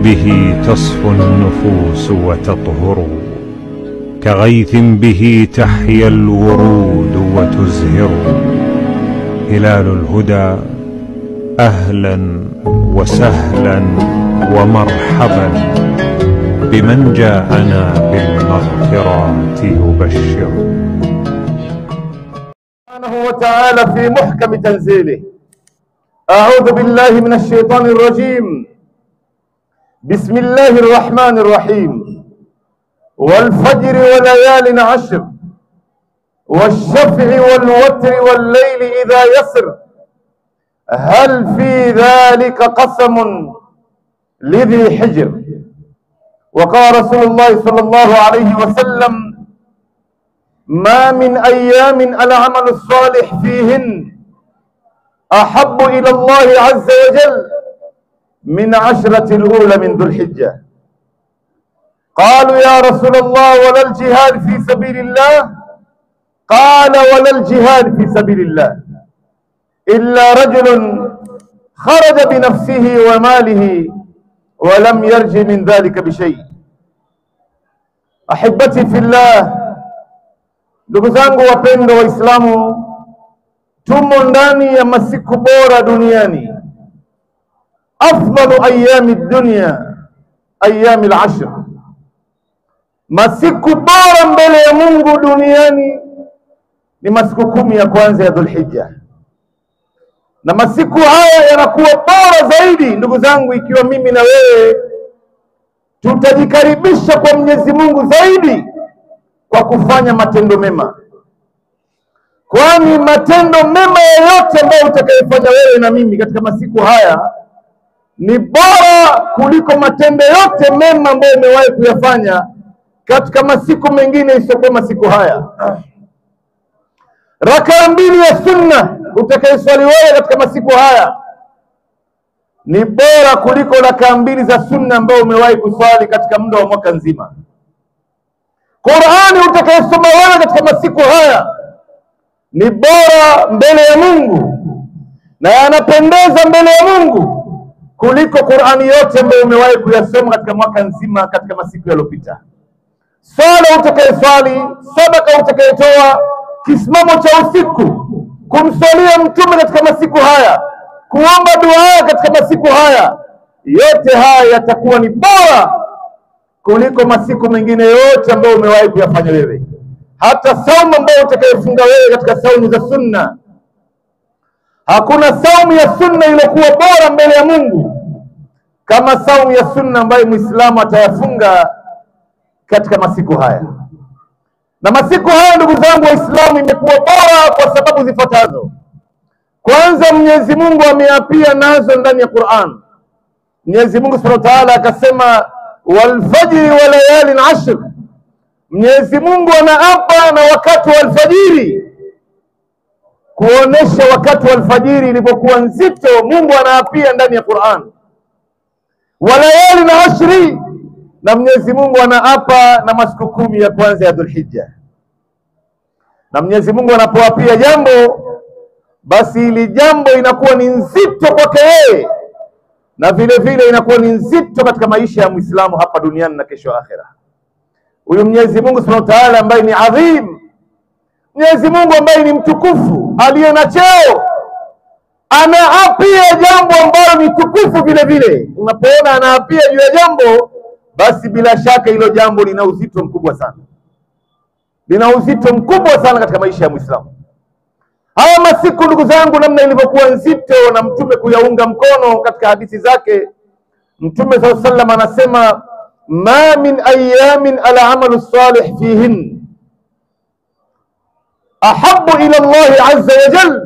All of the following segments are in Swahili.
به تصفو النفوس وتطهر، كغيث به تحيا الورود وتزهر. هلال الهدى أهلا وسهلا ومرحبا بمن جاءنا بالمغفرات يبشر. سبحانه وتعالى في محكم تنزيله: أعوذ بالله من الشيطان الرجيم، بسم الله الرحمن الرحيم. والفجر وليال عشر، والشفع والوتر والليل إذا يسر، هل في ذلك قسم لذي حجر. وقال رسول الله صلى الله عليه وسلم: ما من أيام العمل الصالح فيهن أحب إلى الله عز وجل من 10 الأولى من ذو الحجة. قالوا: يا رسول الله ولا الجهاد في سبيل الله؟ قال: ولا الجهاد في سبيل الله إلا رجل خرج بنفسه وماله ولم يرج من ذلك بشيء. أحبتي في الله, ndugu zangu wapendwa Waislamu, tumo ndani ya masiku bora duniani. Afdalu ayami dunya ayami al-ashr, masiku bora mbele ya Mungu duniani ni masiku 10 ya kwanza ya Dhulhijja, na masiku haya yanakuwa bora zaidi ndugu zangu ikiwa mimi na wewe tutajikaribisha kwa Mwenyezi Mungu zaidi kwa kufanya matendo mema. Kwani matendo mema yoyote ambayo utakayofanya wewe na mimi katika masiku haya ni bora kuliko matendo yote mema ambayo umewahi kuyafanya katika masiku mengine isiyokuwa masiku haya. Rakaa 2 ya sunna utakayoswali wewe katika masiku haya ni bora kuliko rakaa 2 za sunna ambayo umewahi kuswali katika muda wa mwaka nzima. Qur'ani utakayosoma wewe katika masiku haya ni bora mbele ya Mungu na yanapendeza mbele ya Mungu kuliko Qur'ani yote ambayo umewahi kuyasoma katika mwaka nzima katika masiku yaliyopita. Swala utakayoswali, sadaka utakayotoa, kisimamo cha usiku, kumsalia mtume katika masiku haya, kuomba dua katika masiku haya, yote haya yatakuwa ni bora kuliko masiku mengine yote ambayo umewahi kuyafanya wewe. Hata saumu ambayo utakayofunga wewe katika saumu za sunna, hakuna saumu ya sunna iliyokuwa bora mbele ya Mungu kama saumu ya sunna ambayo Muislamu atayafunga katika masiku haya. Na masiku haya ndugu zangu Waislamu imekuwa bora kwa sababu zifuatazo. Kwanza, Mwenyezi Mungu ameapia nazo ndani ya Qur'an. Mwenyezi Mungu Subhanahu wa Ta'ala akasema: wal fajri wa layalin ashr. Mwenyezi Mungu anaapa na wakati wa alfajiri, kuonesha wakati wa alfajiri ilipokuwa nzito. Mungu anaapia ndani ya Qur'an. Wa layalin ashri, na Mwenyezi Mungu anaapa na masiku 10 ya kwanza ya Dhulhijja. Na Mwenyezi Mungu anapoapia jambo, basi ili jambo inakuwa ni nzito kwake yeye, na vile vile inakuwa ni nzito katika maisha ya Muislamu hapa duniani na kesho akhera. Huyu Mwenyezi Mungu Subhanahu wa Ta'ala ambaye ni adhim, Mwenyezi Mungu ambaye ni mtukufu, aliye na cheo, anaapia jambo ambalo ni tukufu vile vile. Unapoona anaapia juu ya jambo, basi bila shaka hilo jambo lina uzito mkubwa sana, lina uzito mkubwa sana katika maisha ya Muislamu. Haya masiku ndugu zangu, namna ilivyokuwa nzito na mtume kuyaunga mkono katika hadithi zake, Mtume sallallahu alaihi wasallam anasema: ma min ayamin al-amalu salih fihin ahabbu ila Allah azza wa jalla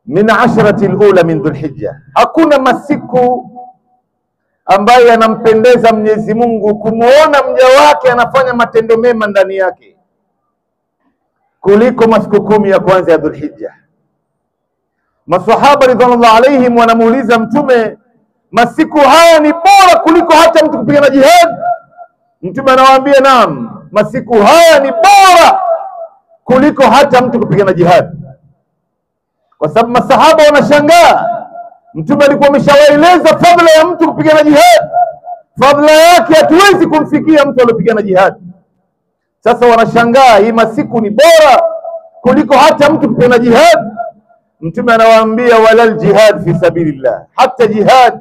min 10 al-ula min Dhulhijja. Hakuna masiku ambaye yanampendeza Mwenyezi Mungu kumuona mja wake anafanya matendo mema ndani yake kuliko masiku 10 ya kwanza ya Dhulhijja. Maswahaba ridwanullah alaihim wanamuuliza Mtume, masiku haya ni bora kuliko hata mtu kupigana jihad? Mtume anawaambia naam, masiku haya ni bora kuliko hata mtu kupigana jihad. Kwa sababu masahaba wanashangaa, Mtume alikuwa ameshawaeleza fadhila ya mtu kupigana jihad. Fadhila yake hatuwezi kumfikia mtu aliyopigana jihad. Sasa wanashangaa hii masiku ni bora kuliko hata mtu kupigana jihad. Mtume anawaambia walal jihad fi sabilillah, hata jihad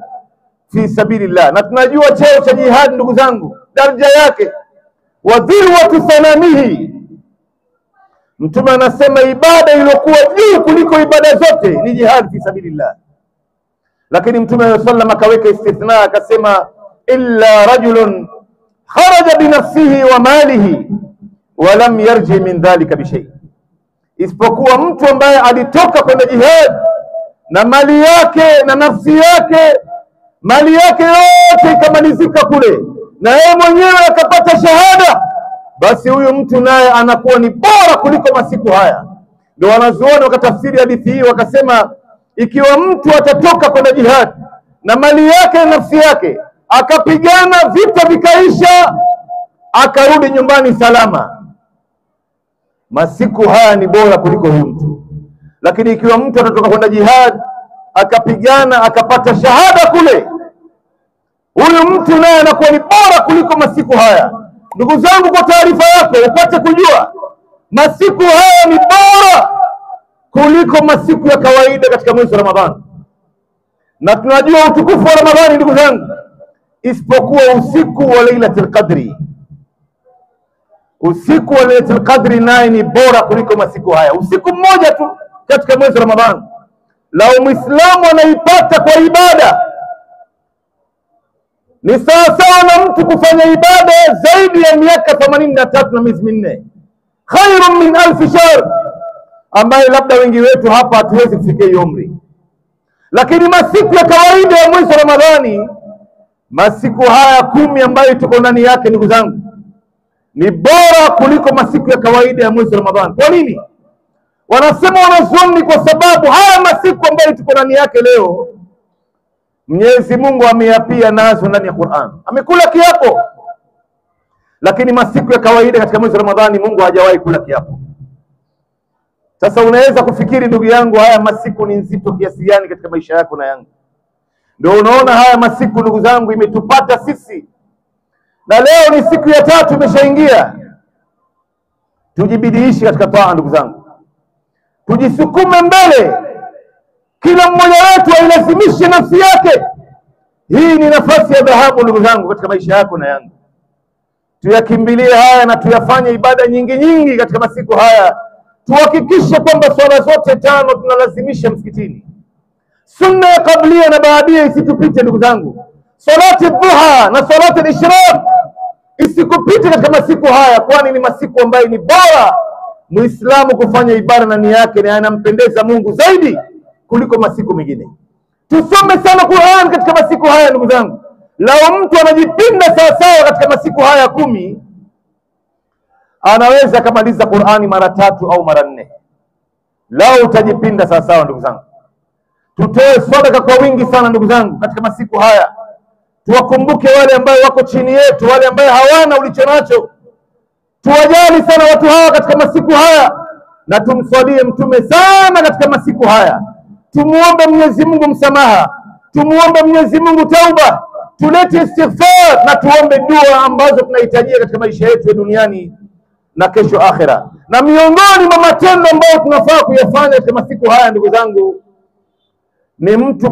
fi sabilillah. Na tunajua cheo cha jihad ndugu zangu, daraja yake, wa dhirwatu sanamihi. Mtume anasema ibada iliyokuwa juu kuliko ibada zote ni jihad fi sabilillah. Lakini Mtume sallallahu alayhi wasallam akaweka istithna, akasema illa rajulun kharaja binafsihi wa malihi wa lam yarji min dhalika bishay, isipokuwa mtu ambaye alitoka kwenda jihad na mali yake na nafsi yake, mali yake yote ikamalizika kule na yeye mwenyewe akapata shahada, basi huyu mtu naye anakuwa ni bora kuliko masiku haya. Ndio wanazuoni wakatafsiri hadithi hii wakasema, ikiwa mtu atatoka kwenda jihad na mali yake na nafsi yake akapigana, vita vikaisha, akarudi nyumbani salama, masiku haya ni bora kuliko huyu mtu. Lakini ikiwa mtu atatoka kwenda jihad akapigana akapata shahada kule, huyu mtu naye anakuwa ni bora kuliko masiku haya. Ndugu zangu, kwa taarifa yako upate kujua, masiku haya ni bora kuliko masiku ya kawaida katika mwezi wa Ramadhani. Na tunajua utukufu wa Ramadhani ndugu zangu, isipokuwa usiku wa Lailatul Qadri. Usiku wa Lailatul Qadri naye ni bora kuliko masiku haya. Usiku mmoja tu katika mwezi wa Ramadhani, lao Muislamu anaipata kwa ibada, ni sawasawa na mtu kufanya ibada zaidi ya miaka 83 na miezi minne, khairun min alf shahr, ambaye labda wengi wetu hapa hatuwezi kufikia hiyo umri. Lakini masiku ya kawaida ya mwezi wa Ramadhani, masiku haya 10 ambayo tuko ndani yake ndugu zangu, ni bora kuliko masiku ya kawaida ya mwezi wa Ramadhani. Kwa nini? Wanasema wanazuoni kwa sababu haya masiku ambayo tuko ndani yake leo, Mwenyezi Mungu ameyapia nazo ndani ya Qur'an, amekula kiapo. Lakini masiku ya kawaida katika mwezi wa Ramadhani Mungu hajawahi kula kiapo. Sasa unaweza kufikiri ndugu yangu, haya masiku ni nzito kiasi gani katika maisha yako na yangu. Ndio unaona haya masiku ndugu zangu imetupata sisi, na leo ni siku ya 3 imeshaingia. Tujibidiishi katika taa ndugu zangu, tujisukume mbele, kila mmoja wetu ailazimishe nafsi yake. Hii ni nafasi ya dhahabu ndugu zangu katika maisha yako na yangu. Tuyakimbilie haya na tuyafanye ibada nyingi nyingi katika masiku haya. Tuhakikishe kwamba swala zote 5 tunalazimisha msikitini. Sunna ya kablia na baadia isitupite ndugu zangu. Salati dhuha na salati al-ishraq isikupite katika masiku haya, kwani ni masiku ambayo ni bora Muislamu kufanya ibada na nia yake na anampendeza Mungu zaidi kuliko masiku mengine. Tusome sana Qur'an katika masiku haya ndugu zangu. Lao mtu anajipinda sawa sawa katika masiku haya 10, anaweza kumaliza Qur'ani mara 3 au mara 4. Lao utajipinda sawa sawa ndugu zangu. Tutoe sadaka kwa wingi sana ndugu zangu katika masiku haya. Tuwakumbuke wale ambao wako chini yetu, wale ambao hawana ulicho nacho. Tuwajali sana watu hawa katika masiku haya, na tumswalie mtume sana katika masiku haya. Tumuombe Mwenyezi Mungu msamaha, tumuombe Mwenyezi Mungu tauba, tulete istighfar na tuombe dua ambazo tunahitajia katika maisha yetu ya duniani na kesho akhera. Na miongoni mwa matendo ambayo tunafaa kuyafanya katika masiku haya ndugu zangu, ni mtu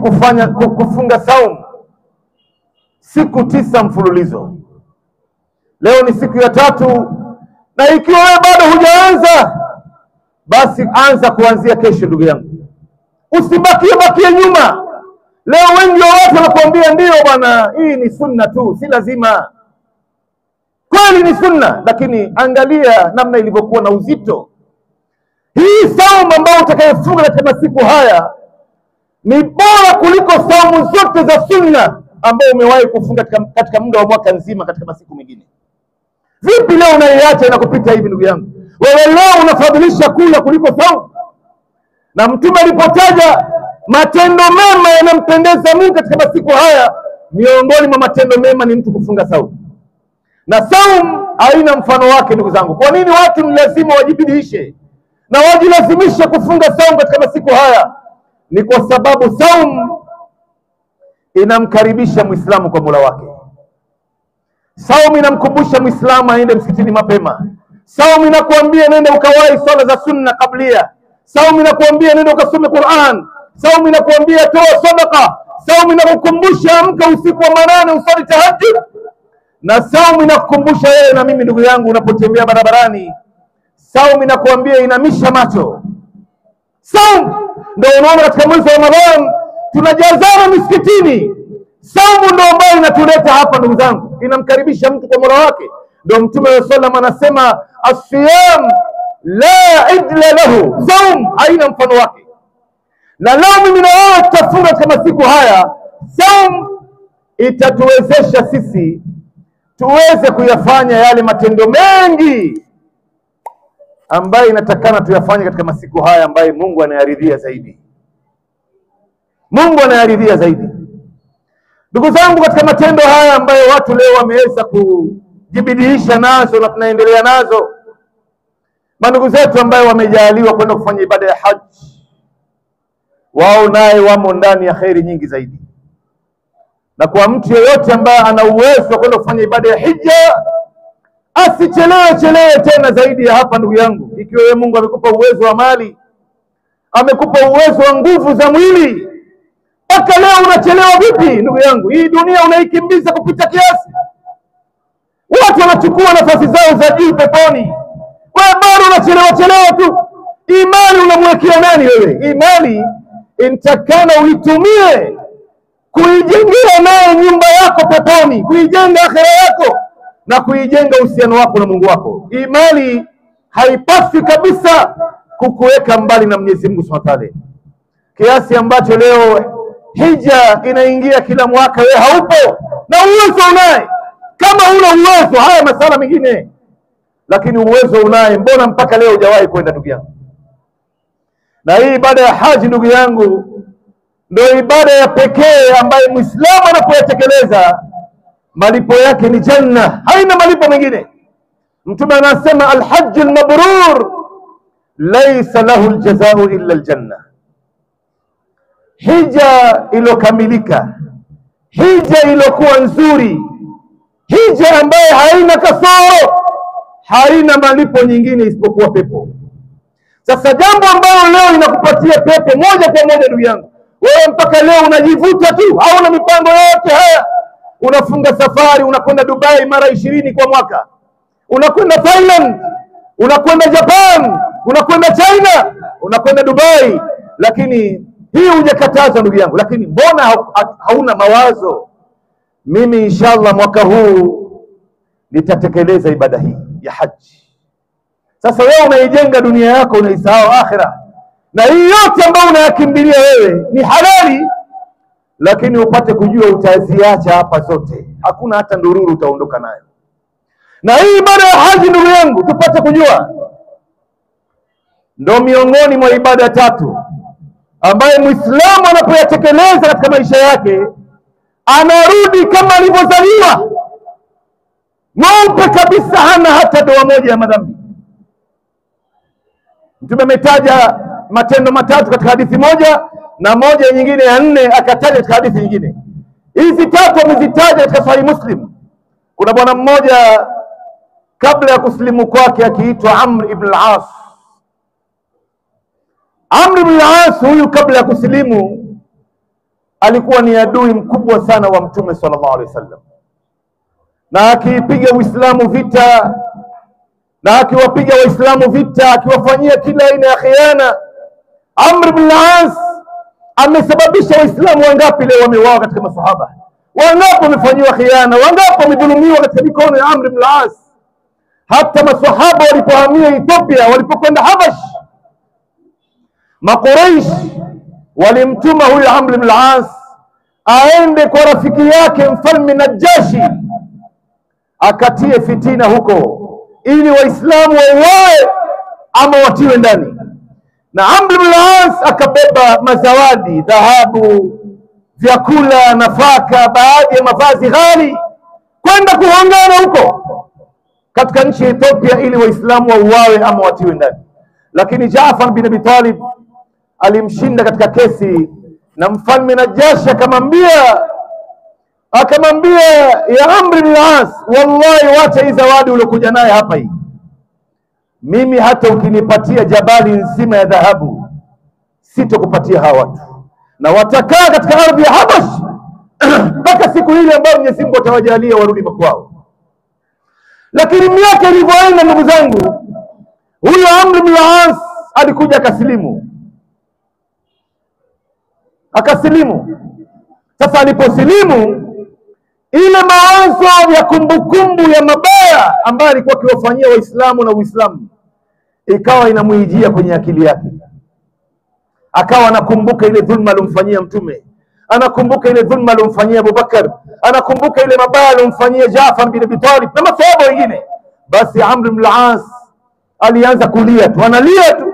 kufunga saumu siku 9 mfululizo. Leo ni siku ya 3, na ikiwa wewe bado hujaanza, basi anza kuanzia kesho ndugu yangu. Usibakie nyuma. Leo wengi wa watu wanakuambia ndio bwana, hii ni sunna tu, si lazima. Kweli ni sunna, lakini angalia namna ilivyokuwa na uzito. Hii saumu ambayo utakayofunga katika masiku haya ni bora kuliko saumu zote za sunna ambayo umewahi kufunga katika muda wa mwaka nzima katika masiku mengine. Vipi leo unaiacha na kupita hivi ndugu yangu? Wewe leo unafadhilisha kula kuliko saumu. Na Mtume alipotaja matendo mema yanampendeza Mungu katika masiku haya, miongoni mwa matendo mema ni mtu kufunga saumu. Na saumu haina mfano wake ndugu zangu. Kwa nini watu ni lazima wajibidiishe na wajilazimishe kufunga saumu katika masiku haya? Ni kwa sababu saumu inamkaribisha Muislamu kwa Mola wake. Saumu inamkumbusha Muislamu aende msikitini mapema. Saumu inakuambia nenda ukawahi swala za sunna kablia. Saumu inakuambia nenda ukasome Qur'an. Saumu inakuambia toa sadaqa. Saumu inakukumbusha amka usiku wa manane usali tahajjud. Na saumu inakukumbusha wewe na mimi ndugu yangu unapotembea barabarani. Saumu inakuambia inamisha macho. Saumu ndio unaona katika mwezi wa Ramadhani tunajazana misikitini. Saumu ndio ambayo inatuleta hapa ndugu zangu, inamkaribisha mtu kwa Mola wake. Ndio Mtume wa sallam anasema as-siyam la idla lahu, saum haina mfano wake. Na leo mimi na wewe tutafunga kama siku haya, saum itatuwezesha sisi tuweze kuyafanya yale matendo mengi ambayo inatakana tuyafanye katika masiku haya ambayo Mungu anayaridhia zaidi. Mungu anayaridhia zaidi. Ndugu zangu, katika matendo haya ambayo watu leo wameweza kujibidiisha nazo na tunaendelea nazo, mandugu zetu ambayo wamejaliwa kwenda kufanya ibada ya haji, wao naye wamo ndani ya kheri nyingi zaidi. Na kwa mtu yeyote ambaye ana uwezo wa kwenda kufanya ibada ya hija, asichelewe tena zaidi ya hapa ndugu yangu. Ikiwa wewe Mungu amekupa uwezo wa mali, amekupa uwezo wa nguvu za mwili, mpaka leo unachelewa vipi ndugu yangu? Hii dunia unaikimbiza kupita kiasi. Watu wanachukua nafasi zao za juu peponi, wewe bado unachelewa tu. Imani unamwekea nani wewe? Imani intakana uitumie kuijengea nayo nyumba yako peponi, kuijenga akhera yako na kuijenga uhusiano wako na Mungu wako. Imani haipaswi kabisa kukuweka mbali na Mwenyezi Mungu Subhanahu wa Ta'ala, kiasi ambacho leo hija inaingia kila mwaka, wewe haupo na uwezo unaye. Kama una uwezo, haya masala mengine, lakini uwezo unaye, mbona mpaka leo hujawahi kwenda ndugu yangu? Na hii ibada ya haji ndugu yangu ndio ibada ya pekee ambayo Muislamu anapoyatekeleza malipo yake ni janna, haina malipo mengine. Mtume anasema alhajj almabrur laysa lahu aljazaa illa aljanna. Hija ilokamilika, hija ilokuwa nzuri, hija ambaye haina kasoro, haina malipo nyingine isipokuwa pepo. Sasa jambo ambalo leo inakupatia pepo moja kwa moja ndugu yangu, wewe mpaka leo unajivuta tu, hauna mipango yote haya. Unafunga safari, unakwenda Dubai mara 20 kwa mwaka, unakwenda Thailand, unakwenda Japan, unakwenda China, unakwenda Dubai, lakini hii hujakatazwa ndugu yangu. Lakini mbona hauna mawazo? Mimi inshallah mwaka huu nitatekeleza ibada hii ya haji. Sasa wewe unaijenga dunia yako, unaisahau akhira. Na hii yote ambayo unayakimbilia wewe ni halali, lakini upate kujua utaziacha hapa zote, hakuna hata ndururu utaondoka nayo. Na hii ibada ya haji ndugu yangu, tupate kujua ndio miongoni mwa ibada tatu ambaye Muislamu anapoyatekeleza katika maisha yake anarudi kama alivyozaliwa, mweupe kabisa, hana hata doa moja ya madhambi. Mtume ametaja matendo matatu katika hadithi moja, na moja nyingine ya 4 akataja katika hadithi nyingine. Hizi tatu amezitaja katika Sahih Muslim. Kuna bwana mmoja kabla ya kusilimu kwake akiitwa Amr ibn al-As. Amr ibn al-As huyu kabla ya kusilimu alikuwa ni adui mkubwa sana wa Mtume sallallahu alaihi wasallam, na akipiga Uislamu vita, na akiwapiga Waislamu vita, akiwafanyia kila aina ya khiana. Amr ibn al-As amesababisha Waislamu wangapi leo wameuawa katika masahaba? Wangapi wamefanyiwa khiana? Wangapi wamedhulumiwa katika mikono ya Amr ibn al-As? Hata masahaba walipohamia Ethiopia, walipokwenda Habash, Makuraish walimtuma huyu Amr ibn al-As aende kwa rafiki yake mfalme Najashi akatie fitina huko ili Waislamu wauawe ama watiwe ndani. Na Amr ibn al-As akabeba mazawadi, dhahabu, vyakula, nafaka, baadhi ya mavazi ghali, kwenda kuhangana huko katika nchi ya Ethiopia ili Waislamu wauawe ama watiwe ndani. Lakini Jaafar bin Abi Talib alimshinda katika kesi, na mfalme Najashi akamwambia akamwambia ya Amr ibn al-As, wallahi wacha hii zawadi uliokuja naye hapa hii, mimi hata ukinipatia jabali nzima ya dhahabu sitokupatia hawa watu, na watakaa katika ardhi ya Habash mpaka siku ile ambayo Mwenyezi Mungu atawajalia warudi makwao. Lakini miaka ilivyoenda, ndugu zangu, huyo Amr ibn al-As alikuja akasilimu. Sasa aliposilimu, ile mawazo ya kumbukumbu ya mabaya ambayo alikuwa akiwafanyia Waislamu na Uislamu ikawa inamuijia kwenye akili yake. Akawa anakumbuka ile dhulma alomfanyia Mtume, anakumbuka ile dhulma alomfanyia Abubakar, anakumbuka ile mabaya alomfanyia Jaafar bin Abi Talib na masahaba wengine. Basi Amr ibn al-As alianza kulia tu, analia tu,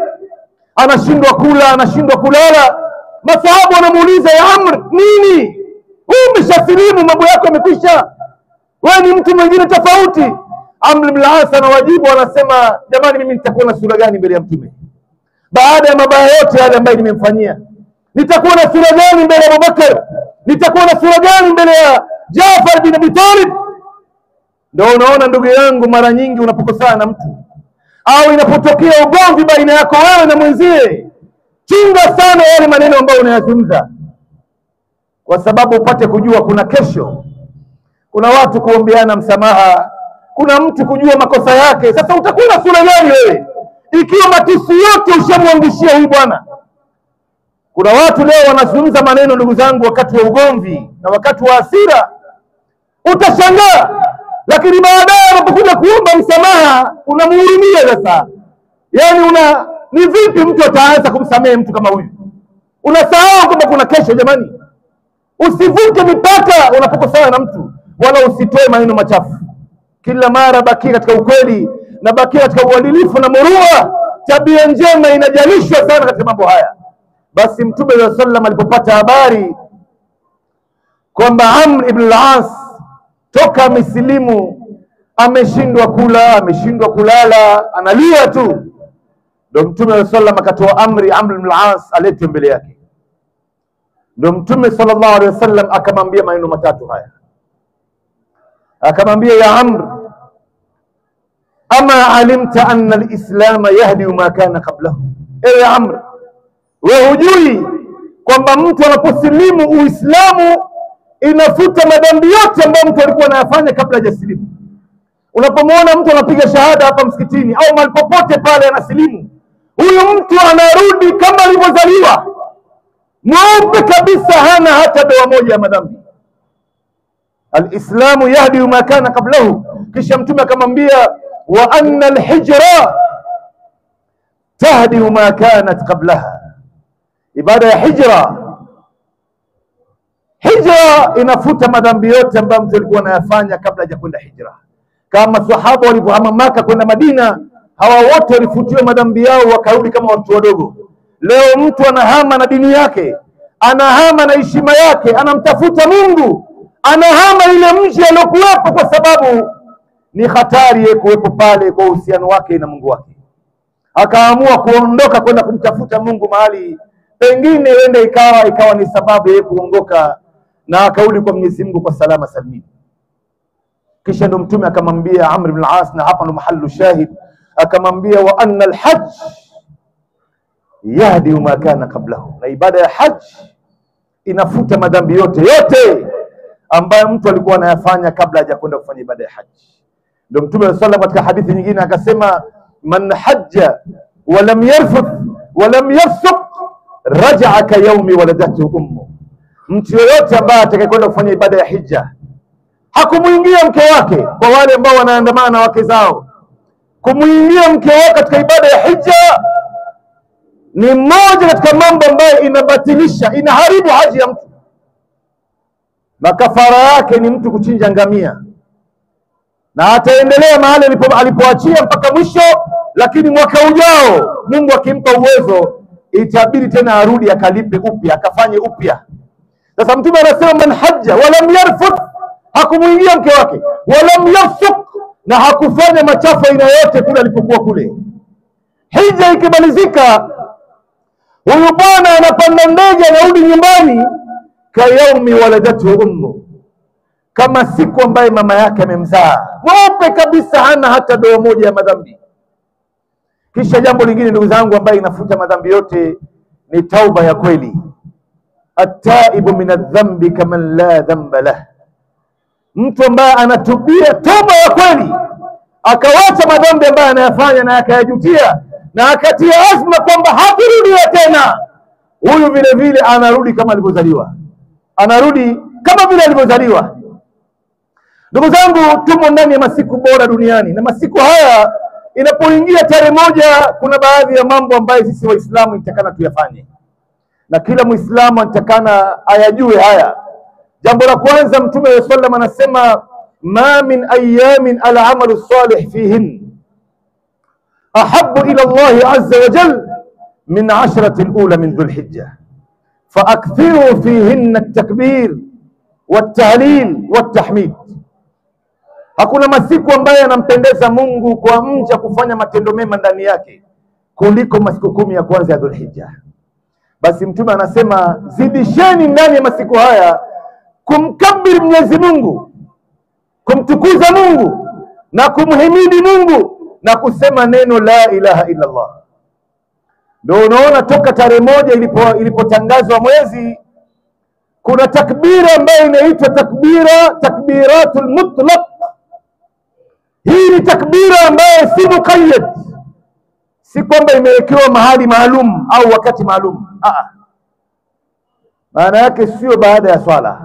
anashindwa kula, anashindwa kulala. Masahaba wanamuuliza, ya Amr, nini? Umeshasilimu, mambo yako yamekwisha, wewe ni mtu mwingine tofauti. Amr ibn al-As anawajibu, anasema, jamani, mimi nitakuwa na sura gani mbele ya Mtume baada ya mabaya yote yale ambayo nimemfanyia? Nitakuwa na sura gani mbele ya Abubakar? Nitakuwa na sura gani mbele ya Jaafar bin Abi Talib? Ndio unaona ndugu yangu, mara nyingi unapokosana na mtu au inapotokea ugomvi baina yako wewe na mwenzie, chunga sana yale maneno ambayo unayazungumza, kwa sababu upate kujua kuna kesho, kuna watu kuombeana msamaha, kuna mtu kujua makosa yake. Sasa utakuwa na sura gani wewe ikiwa matusi yote ushamwangishia huyu bwana? Kuna watu leo wanazungumza maneno, ndugu zangu, wakati wa ugomvi na wakati wa hasira, utashangaa, lakini baadaye unapokuja kuomba msamaha unamhurumia. Sasa yani ni vipi mtu ataanza kumsamehe mtu kama huyu? Unasahau kwamba kuna kesho. Jamani, usivuke mipaka unapokosana na mtu, wala usitoe maneno machafu. Kila mara bakia katika ukweli na bakia katika uadilifu na murua. Tabia njema inajalishwa sana katika mambo haya. Basi Mtume sallallahu alaihi wasallam alipopata habari kwamba Amr ibn al-As toka misilimu, ameshindwa kula, ameshindwa kulala, analia tu, ndio Mtume sallallahu alaihi wasallam akatoa amri Amr ibn al-As aletwe mbele yake. Ndio Mtume sallallahu alaihi wasallam akamwambia maneno matatu haya, akamwambia, ya Amr, ama alimta anna al-islam yahdi ma kana qablahu? Ewe Amr, wewe hujui kwamba mtu anaposilimu Uislamu inafuta madhambi yote ambayo mtu alikuwa anayafanya kabla hajasilimu? Unapomwona mtu anapiga shahada hapa msikitini au mahali popote pale anasilimu, huyu mtu anarudi kama alivyozaliwa, mweupe kabisa, hana hata doa moja ya madhambi. Al-islamu yahdi ma kana qablahu. Kisha Mtume akamwambia, wa anna al-hijra tahdi ma kanat qablaha. Ibada ya hijra inafuta madhambi yote ambayo mtu alikuwa anayafanya kabla ya kwenda hijra. Kama sahaba walivyohama Maka kwenda Madina, hawa wote walifutiwa madhambi yao wakarudi kama watu wadogo. Leo mtu anahama na dini yake, anahama na heshima yake, anamtafuta Mungu, anahama ile mji aliyokuwepo, kwa sababu ni hatari yeye kuwepo pale kwa uhusiano wake na Mungu wake. Akaamua kuondoka kwenda kumtafuta Mungu mahali pengine wende ikawa ni sababu yeye kuongoka, na akarudi kwa Mwenyezi Mungu kwa salama salimini. Kisha ndo Mtume akamwambia Amr ibn al-As, na hapa ndo mahallu shahid, akamwambia, wa anna al-hajj yahdi ma kana qablahu. Na ibada ya hajj inafuta madhambi yote ambayo mtu alikuwa anayafanya kabla hajakwenda kufanya ibada ya hajj. Ndio Mtume sallallahu alaihi wasallam katika hadithi nyingine akasema, man hajja wa lam yarfuth wa lam yafsuq raja'a ka yawmi waladatu ummu. Mtu yoyote ambaye atakayekwenda kufanya ibada ya hija, hakumuingia mke wake, kwa wale ambao wanaandamana na wake zao, kumuingia mke wake katika ibada ya hija ni moja katika mambo ambayo inabatilisha, inaharibu haji ya mtu. Na kafara yake ni mtu kuchinja ngamia, na ataendelea mahali alipoachia mpaka mwisho. Lakini mwaka ujao Mungu akimpa uwezo, itabidi tena arudi akalipe upya, akafanye upya. Sasa Mtume anasema, man hajja walam yarfuth, hakumuingia mke wake, walam yafsuq, na hakufanya machafu aina yote kule alipokuwa kule. Hija ikimalizika, huyu bwana anapanda ndege, anarudi nyumbani, ka yaumi waladatu ummu, kama siku ambaye mama yake amemzaa, mweupe kabisa, hana hata doa moja ya madhambi. Kisha jambo lingine ndugu zangu, ambaye inafuta madhambi yote ni tauba ya kweli. At-taibu min adh-dhambi kaman la dhanba lah, mtu ambaye anatubia toba ya kweli, akawacha madhambi ambayo anayafanya na akayajutia na akatia azma kwamba hatarudia tena, huyu vile vile anarudi kama alivyozaliwa, anarudi kama vile alivyozaliwa. Ndugu zangu, tumo ndani ya masiku bora duniani, na masiku haya inapoingia tarehe moja, kuna baadhi ya mambo ambayo sisi Waislamu inatakana tuyafanye, na kila Muislamu anatakana ayajue haya. Jambo la kwanza, Mtume wa sallam anasema ma min ayamin al-amalu salih fihin ahabbu ila Allah azza wa jal min 10 al-ula min dhul-hijja faakthiru fihinna at-takbir wat-tahlil wat-tahmid. Hakuna masiku ambayo yanampendeza Mungu kwa mja kufanya matendo mema ndani yake kuliko masiku 10 ya kwanza ya Dhul-Hijja. Basi Mtume anasema zidisheni ndani ya masiku haya kumkabiri Mwenyezi Mungu, kumtukuza Mungu na kumhimidi Mungu na kusema neno la ilaha illa Allah. Ndio unaona toka tarehe moja ilipotangazwa mwezi, kuna takbira ambayo inaitwa takbiratul mutlaq. Hii ni takbira ambayo si muqayyad, si kwamba imewekewa mahali maalum au wakati maalum. Maana yake sio baada ya swala,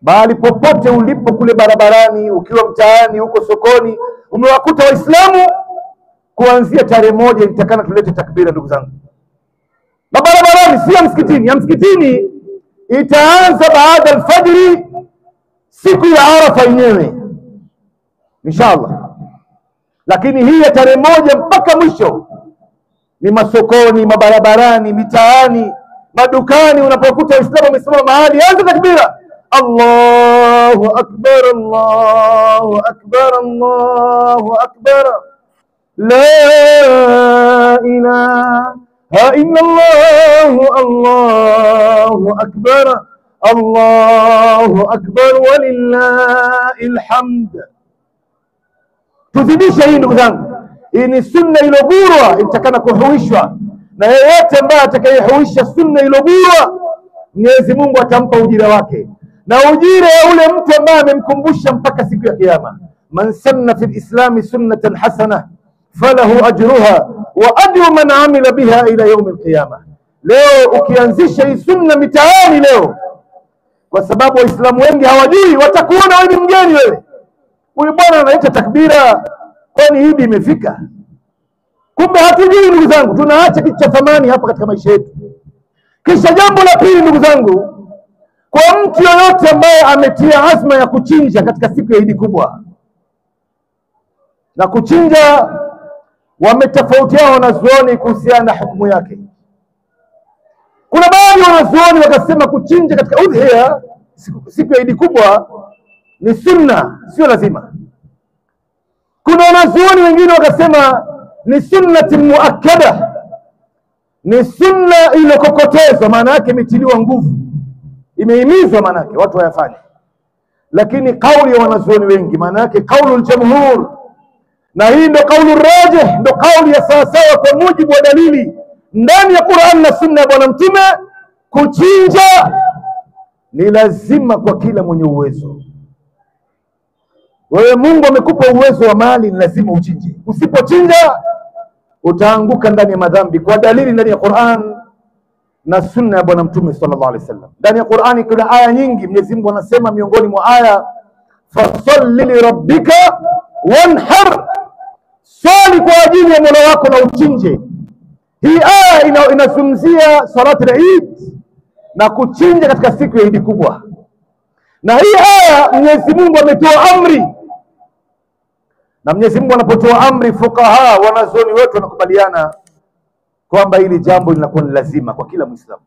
bali popote ulipo, kule barabarani, ukiwa mtaani, huko sokoni, umewakuta Waislamu, kuanzia tarehe moja nitakana tulete takbira ndugu zangu. Na barabarani, si ya msikitini. Ya msikitini itaanza baada alfajiri siku ya Arafa yenyewe inshallah, lakini hii ya tarehe moja mpaka mwisho ni masokoni, mabarabarani, mitaani, madukani. Unapokuta Waislamu wamesimama mahali, anza takbira, Allahu akbar, Allahu akbar, Allahu akbar, la ilaha illa Allah, Allahu akbar, Allahu akbar walillahil hamd. Tuzidisha hii ndugu zangu, hii ni sunna iliyogurwa, itakana kuhuishwa, na yeyote ambaye atakayehuisha sunna iliyogurwa Mwenyezi Mungu atampa ujira wake, na ujira ya ule mtu ambaye amemkumbusha mpaka siku ya Kiyama. Man sanna fil islami sunnatan hasana falahu ajruha wa ajru man amila biha ila yaum alqiyama. Leo ukianzisha hii sunna mitaani leo, kwa sababu Waislamu wengi hawajui, watakuona wewe ni mgeni wewe, huyu bwana anaita takbira, kwani Idi imefika? Kumbe hatujui ndugu zangu, tunaacha kitu cha thamani hapa katika maisha yetu. Kisha jambo la pili ndugu zangu, kwa mtu yoyote ambaye ametia azma ya kuchinja katika siku ya Idi kubwa, na kuchinja wametofautiana wanazuoni kuhusiana na hukumu yake. Kuna baadhi ya wanazuoni wakasema kuchinja katika udhiya siku ya Idi kubwa ni sunna, sio lazima. Kuna wanazuoni wengine wakasema ni sunnati muakkada, ni sunna iliyokokotezwa, maana yake imetiliwa nguvu, imehimizwa, maana yake watu wayafanye. Lakini kauli ya wanazuoni wengi, maana yake kaulul jamhur, na hii ndo kaulu rajih, ndo kauli ya sawasawa kwa mujibu wa dalili ndani ya Qur'an na sunna ya Bwana Mtume, kuchinja ni lazima kwa kila mwenye uwezo. Wewe Mungu amekupa uwezo wa mali, ni lazima uchinje. Usipochinja utaanguka ndani ya madhambi, kwa dalili ndani ya Qur'an na sunna ya Bwana Mtume sallallahu alaihi wasallam. Ndani ya Qur'ani kuna aya nyingi. Mwenyezi Mungu anasema miongoni mwa aya, fasalli li rabbika wanhar, swali kwa ajili ya Mola wako na uchinje. Hii aya inazungumzia salati al-Eid na kuchinja katika siku ya Idi kubwa. Na hii aya Mwenyezi Mungu ametoa amri, na Mwenyezi Mungu anapotoa amri, fuqaha wanazuoni wetu wanakubaliana kwamba hili jambo linakuwa ni lazima kwa kila Muislamu.